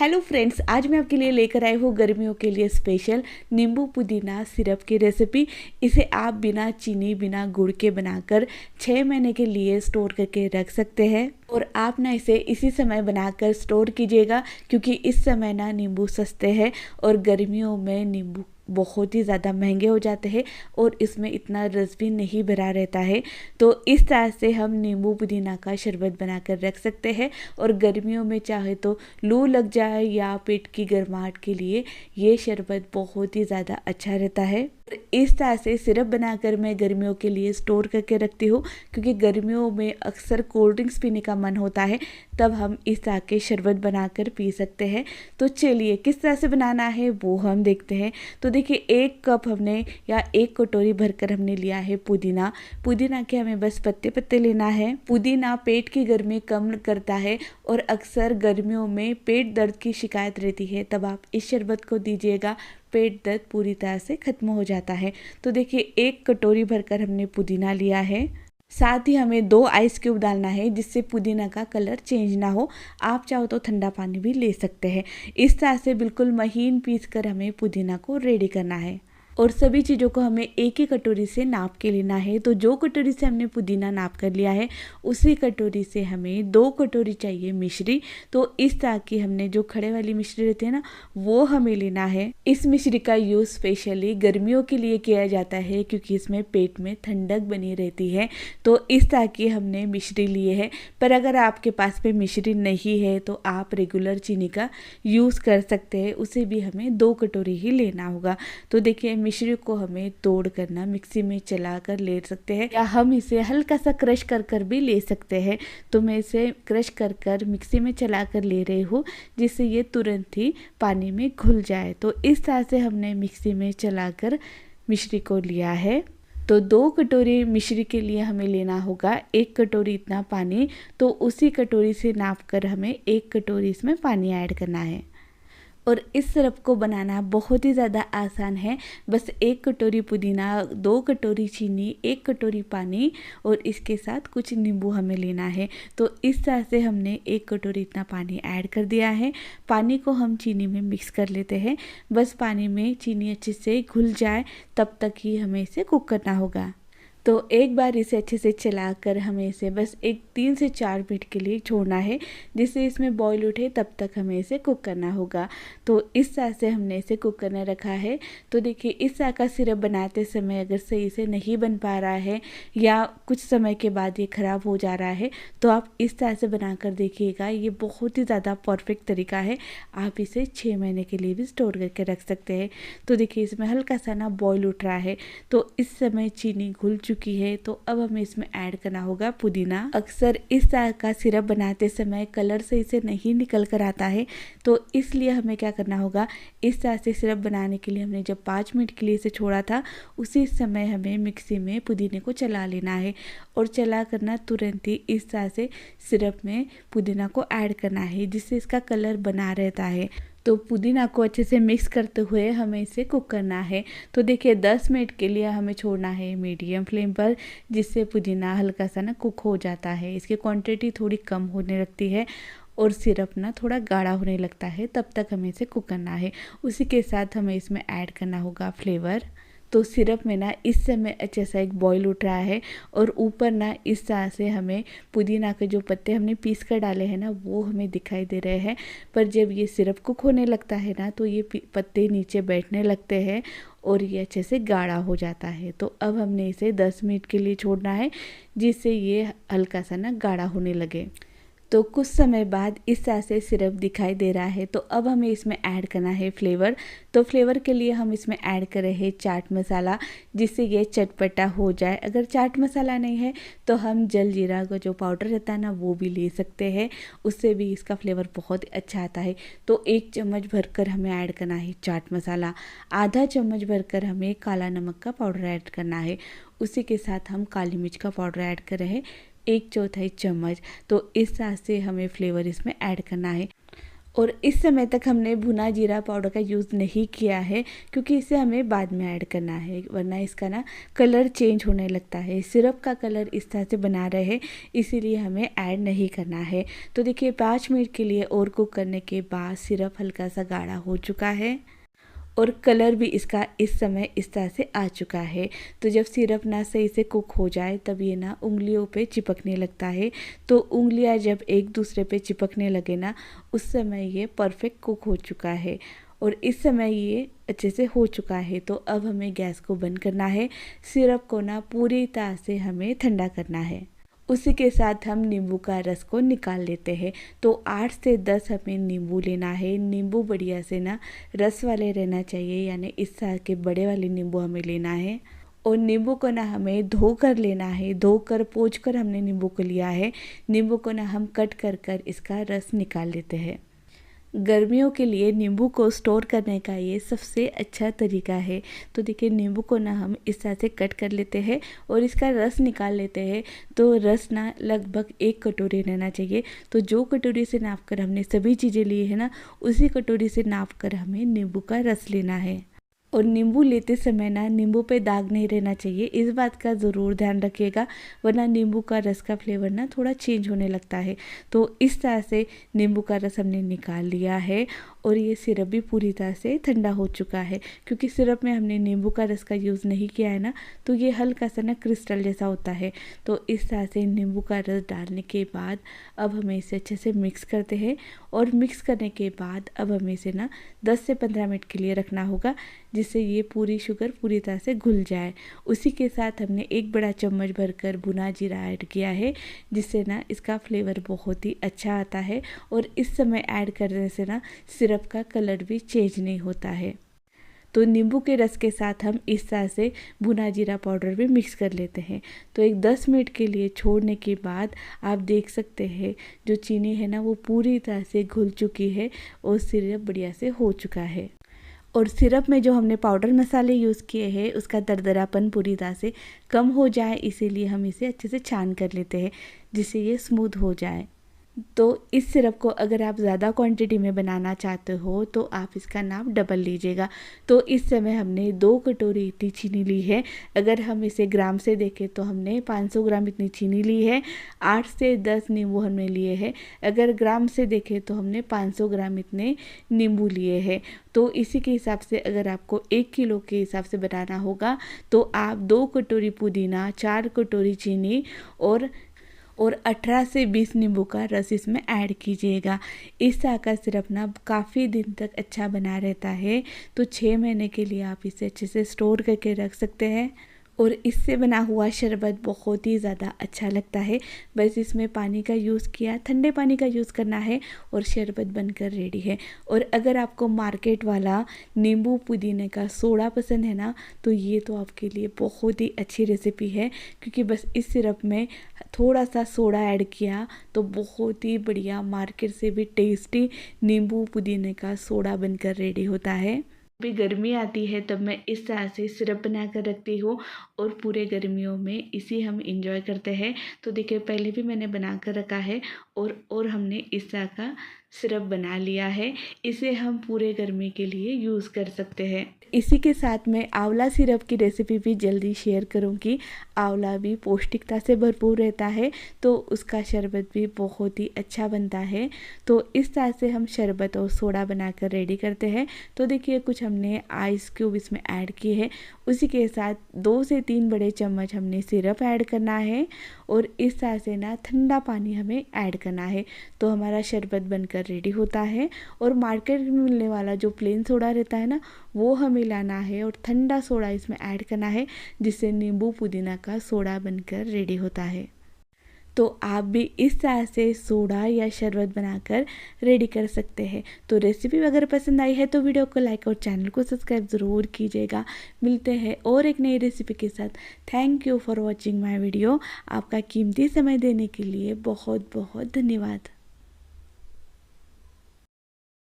Hello friends, आज मैं आपके लिए लेकर आई हूँ गर्मियों के लिए स्पेशल नींबू पुदीना सिरप की रेसिपी। इसे आप बिना चीनी बिना गुड़ के बनाकर 6 महीने के लिए स्टोर करके रख सकते हैं। और आप ना इसे इसी समय बनाकर स्टोर कीजिएगा, क्योंकि इस समय ना नींबू सस्ते हैं और गर्मियों में नींबू बहुत ही ज़्यादा महंगे हो जाते हैं और इसमें इतना रस भी नहीं भरा रहता है। तो इस तरह से हम नींबू पुदीना का शरबत बनाकर रख सकते हैं और गर्मियों में चाहे तो लू लग जाए या पेट की गर्माहट के लिए ये शरबत बहुत ही ज़्यादा अच्छा रहता है। इस तरह से सिरप बनाकर मैं गर्मियों के लिए स्टोर करके रखती हूँ, क्योंकि गर्मियों में अक्सर कोल्ड ड्रिंक्स पीने का मन होता है, तब हम इस तरह के शरबत बनाकर पी सकते हैं। तो चलिए किस तरह से बनाना है वो हम देखते हैं। तो देखिए, 1 कप हमने या 1 कटोरी भरकर हमने लिया है पुदीना। पुदीना के हमें बस पत्ते पत्ते लेना है। पुदीना पेट की गर्मी कम करता है और अक्सर गर्मियों में पेट दर्द की शिकायत रहती है, तब आप इस शरबत को दीजिएगा, पेट दर्द पूरी तरह से खत्म हो जाता है। तो देखिए, 1 कटोरी भरकर हमने पुदीना लिया है। साथ ही हमें 2 आइस क्यूब डालना है, जिससे पुदीना का कलर चेंज ना हो। आप चाहो तो ठंडा पानी भी ले सकते हैं। इस तरह से बिल्कुल महीन पीस कर हमें पुदीना को रेडी करना है। और सभी चीज़ों को हमें एक ही कटोरी से नाप के लेना है। तो जो कटोरी से हमने पुदीना नाप कर लिया है, उसी कटोरी से हमें 2 कटोरी चाहिए मिश्री। तो इस तरह की हमने जो खड़े वाली मिश्री रहती है ना, वो हमें लेना है। इस मिश्री का यूज़ स्पेशली गर्मियों के लिए किया जाता है, क्योंकि इसमें पेट में ठंडक बनी रहती है। तो इस तरह की हमने मिश्री लिए है। पर अगर आपके पास में मिश्री नहीं है तो आप रेगुलर चीनी का यूज़ कर सकते हैं, उसे भी हमें 2 कटोरी ही लेना होगा। तो देखिए, मिश्री को हमें तोड़ कर ना मिक्सी में चला कर ले सकते हैं, या हम इसे हल्का सा क्रश कर कर भी ले सकते हैं। तो मैं इसे क्रश कर कर मिक्सी में चला कर ले रही हूँ, जिससे ये तुरंत ही पानी में घुल जाए। तो इस तरह से हमने मिक्सी में चला कर मिश्री को लिया है। तो 2 कटोरी मिश्री के लिए हमें लेना होगा 1 कटोरी इतना पानी। तो उसी कटोरी से नाप कर हमें 1 कटोरी इसमें पानी ऐड करना है। और इस सिरप को बनाना बहुत ही ज़्यादा आसान है। बस 1 कटोरी पुदीना, 2 कटोरी चीनी, 1 कटोरी पानी और इसके साथ कुछ नींबू हमें लेना है। तो इस तरह से हमने 1 कटोरी इतना पानी ऐड कर दिया है। पानी को हम चीनी में मिक्स कर लेते हैं। बस पानी में चीनी अच्छे से घुल जाए, तब तक ही हमें इसे कुक करना होगा। तो एक बार इसे अच्छे से चलाकर हमें इसे बस 3 से 4 मिनट के लिए छोड़ना है, जिससे इसमें बॉईल उठे, तब तक हमें इसे कुक करना होगा। तो इस तरह से हमने इसे कुक करने रखा है। तो देखिए, इस तरह का सिरप बनाते समय अगर सही से नहीं बन पा रहा है या कुछ समय के बाद ये ख़राब हो जा रहा है, तो आप इस तरह से बनाकर देखिएगा। ये बहुत ही ज़्यादा परफेक्ट तरीका है। आप इसे 6 महीने के लिए भी स्टोर करके रख सकते हैं। तो देखिए, इसमें हल्का सा ना बॉईल उठ रहा है, तो इस समय चीनी घुल चुकी है। तो अब हमें इसमें ऐड करना होगा पुदीना। अक्सर इस तरह का सिरप बनाते समय कलर सही से नहीं निकल कर आता है, तो इसलिए हमें क्या करना होगा, इस तरह से सिरप बनाने के लिए हमने जब 5 मिनट के लिए इसे छोड़ा था, उसी समय हमें मिक्सी में पुदीने को चला लेना है और चला करना तुरंत ही इस तरह से सिरप में पुदीना को ऐड करना है, जिससे इसका कलर बना रहता है। तो पुदीना को अच्छे से मिक्स करते हुए हमें इसे कुक करना है। तो देखिए, 10 मिनट के लिए हमें छोड़ना है मीडियम फ्लेम पर, जिससे पुदीना हल्का सा ना कुक हो जाता है। इसकी क्वांटिटी थोड़ी कम होने लगती है और सिरप ना थोड़ा गाढ़ा होने लगता है, तब तक हमें इसे कुक करना है। उसी के साथ हमें इसमें ऐड करना होगा फ्लेवर। तो सिरप में ना इस समय अच्छे सा एक बॉईल उठ रहा है और ऊपर ना इस तरह से हमें पुदीना के जो पत्ते हमने पीस कर डाले हैं ना, वो हमें दिखाई दे रहे हैं। पर जब ये सिरप कुक होने लगता है ना, तो ये पत्ते नीचे बैठने लगते हैं और ये अच्छे से गाढ़ा हो जाता है। तो अब हमने इसे 10 मिनट के लिए छोड़ना है, जिससे ये हल्का सा ना गाढ़ा होने लगे। तो कुछ समय बाद इस तरह से सिरप दिखाई दे रहा है। तो अब हमें इसमें ऐड करना है फ्लेवर। तो फ्लेवर के लिए हम इसमें ऐड कर रहे हैं चाट मसाला, जिससे ये चटपटा हो जाए। अगर चाट मसाला नहीं है तो हम जल जीरा का जो पाउडर रहता है ना, वो भी ले सकते हैं, उससे भी इसका फ्लेवर बहुत अच्छा आता है। तो 1 चम्मच भरकर हमें ऐड करना है चाट मसाला। आधा चम्मच भरकर हमें काला नमक का पाउडर ऐड करना है। उसी के साथ हम काली मिर्च का पाउडर ऐड कर रहे हैं 1/4 चम्मच। तो इस तरह से हमें फ्लेवर इसमें ऐड करना है। और इस समय तक हमने भुना जीरा पाउडर का यूज़ नहीं किया है, क्योंकि इसे हमें बाद में ऐड करना है, वरना इसका ना कलर चेंज होने लगता है। सिरप का कलर इस तरह से बना रहे, इसीलिए हमें ऐड नहीं करना है। तो देखिए 5 मिनट के लिए और कुक करने के बाद सिरप हल्का सा गाढ़ा हो चुका है और कलर भी इसका इस समय इस तरह से आ चुका है। तो जब सिरप ना सही से कुक हो जाए तब ये ना उंगलियों पे चिपकने लगता है। तो उंगलियां जब एक दूसरे पे चिपकने लगे ना, उस समय ये परफेक्ट कुक हो चुका है और इस समय ये अच्छे से हो चुका है। तो अब हमें गैस को बंद करना है। सिरप को ना पूरी तरह से हमें ठंडा करना है। उसी के साथ हम नींबू का रस को निकाल लेते हैं। तो 8 से 10 हमें नींबू लेना है। नींबू बढ़िया से ना रस वाले रहना चाहिए, यानी इस तरह के बड़े वाले नींबू हमें लेना है। और नींबू को ना हमें धो कर लेना है, धोकर पोंछ कर हमने नींबू को लिया है। नींबू को ना हम कट कर इसका रस निकाल लेते हैं। गर्मियों के लिए नींबू को स्टोर करने का ये सबसे अच्छा तरीका है। तो देखिए नींबू को ना हम इस तरह से कट कर लेते हैं और इसका रस निकाल लेते हैं। तो रस ना लगभग 1 कटोरी रहना चाहिए। तो जो कटोरी से नाप कर हमने सभी चीज़ें ली है ना, उसी कटोरी से नाप कर हमें नींबू का रस लेना है। और नींबू लेते समय ना नींबू पे दाग नहीं रहना चाहिए, इस बात का ज़रूर ध्यान रखिएगा, वरना नींबू का रस का फ्लेवर ना थोड़ा चेंज होने लगता है। तो इस तरह से नींबू का रस हमने निकाल लिया है और ये सिरप भी पूरी तरह से ठंडा हो चुका है। क्योंकि सिरप में हमने नींबू का रस का यूज़ नहीं किया है ना, तो ये हल्का सा ना क्रिस्टल जैसा होता है। तो इस तरह से नींबू का रस डालने के बाद अब हमें इसे अच्छे से मिक्स करते हैं। और मिक्स करने के बाद अब हमें इसे ना 10 से 15 मिनट के लिए रखना होगा, जिससे ये पूरी शुगर पूरी तरह से घुल जाए। उसी के साथ हमने 1 बड़ा चम्मच भरकर भुना जीरा ऐड किया है, जिससे ना इसका फ्लेवर बहुत ही अच्छा आता है। और इस समय ऐड करने से ना सिरप का कलर भी चेंज नहीं होता है। तो नींबू के रस के साथ हम इस तरह से भुना जीरा पाउडर भी मिक्स कर लेते हैं। तो एक 10 मिनट के लिए छोड़ने के बाद आप देख सकते हैं जो चीनी है ना वो पूरी तरह से घुल चुकी है और सिरप बढ़िया से हो चुका है। और सिरप में जो हमने पाउडर मसाले यूज़ किए हैं उसका दरदरापन पूरी तरह से कम हो जाए, इसीलिए हम इसे अच्छे से छान कर लेते हैं, जिससे ये स्मूथ हो जाए। तो इस सिरप को अगर आप ज़्यादा क्वांटिटी में बनाना चाहते हो तो आप इसका नाप डबल लीजिएगा। तो इस समय हमने 2 कटोरी इतनी चीनी ली है। अगर हम इसे ग्राम से देखें तो हमने 500 ग्राम इतनी चीनी ली है। 8 से 10 नींबू हमने लिए हैं। अगर ग्राम से देखें तो हमने 500 ग्राम इतने नींबू लिए हैं। तो इसी के हिसाब से अगर आपको 1 किलो के हिसाब से बनाना होगा तो आप 2 कटोरी पुदीना, 4 कटोरी चीनी और 18 से 20 नींबू का रस इसमें ऐड कीजिएगा। इस तरह का सिरप ना काफ़ी दिन तक अच्छा बना रहता है। तो 6 महीने के लिए आप इसे अच्छे से स्टोर करके रख सकते हैं और इससे बना हुआ शरबत बहुत ही ज़्यादा अच्छा लगता है। बस इसमें पानी का यूज़ किया, ठंडे पानी का यूज़ करना है और शरबत बनकर रेडी है। और अगर आपको मार्केट वाला नींबू पुदीने का सोडा पसंद है ना, तो ये तो आपके लिए बहुत ही अच्छी रेसिपी है, क्योंकि बस इस सिरप में थोड़ा सा सोडा ऐड किया तो बहुत ही बढ़िया मार्केट से भी टेस्टी नींबू पुदीने का सोडा बनकर रेडी होता है। भी गर्मी आती है तब मैं इस तरह से सिरप बना कर रखती हूँ और पूरे गर्मियों में इसी हम इंजॉय करते हैं। तो देखिए पहले भी मैंने बना कर रखा है और हमने इस तरह का सिरप बना लिया है। इसे हम पूरे गर्मी के लिए यूज़ कर सकते हैं। इसी के साथ मैं आंवला सिरप की रेसिपी भी जल्दी शेयर करूँगी। आंवला भी पौष्टिकता से भरपूर रहता है, तो उसका शरबत भी बहुत ही अच्छा बनता है। तो इस तरह से हम शरबत और सोडा बनाकर रेडी करते हैं। तो देखिए कुछ हमने आइस क्यूब इसमें ऐड किए हैं। उसी के साथ 2 से 3 बड़े चम्मच हमने सिरप ऐड करना है और इस तरह से ना ठंडा पानी हमें ऐड करना है। तो हमारा शरबत बनकर रेडी होता है। और मार्केट में मिलने वाला जो प्लेन सोडा रहता है ना, वो हमें लाना है और ठंडा सोडा इसमें ऐड करना है, जिससे नींबू पुदीना का सोडा बनकर रेडी होता है। तो आप भी इस तरह से सोडा या शरबत बनाकर रेडी कर सकते हैं। तो रेसिपी अगर पसंद आई है तो वीडियो को लाइक और चैनल को सब्सक्राइब ज़रूर कीजिएगा। मिलते हैं और एक नई रेसिपी के साथ। Thank you for watching my video. आपका कीमती समय देने के लिए बहुत बहुत धन्यवाद।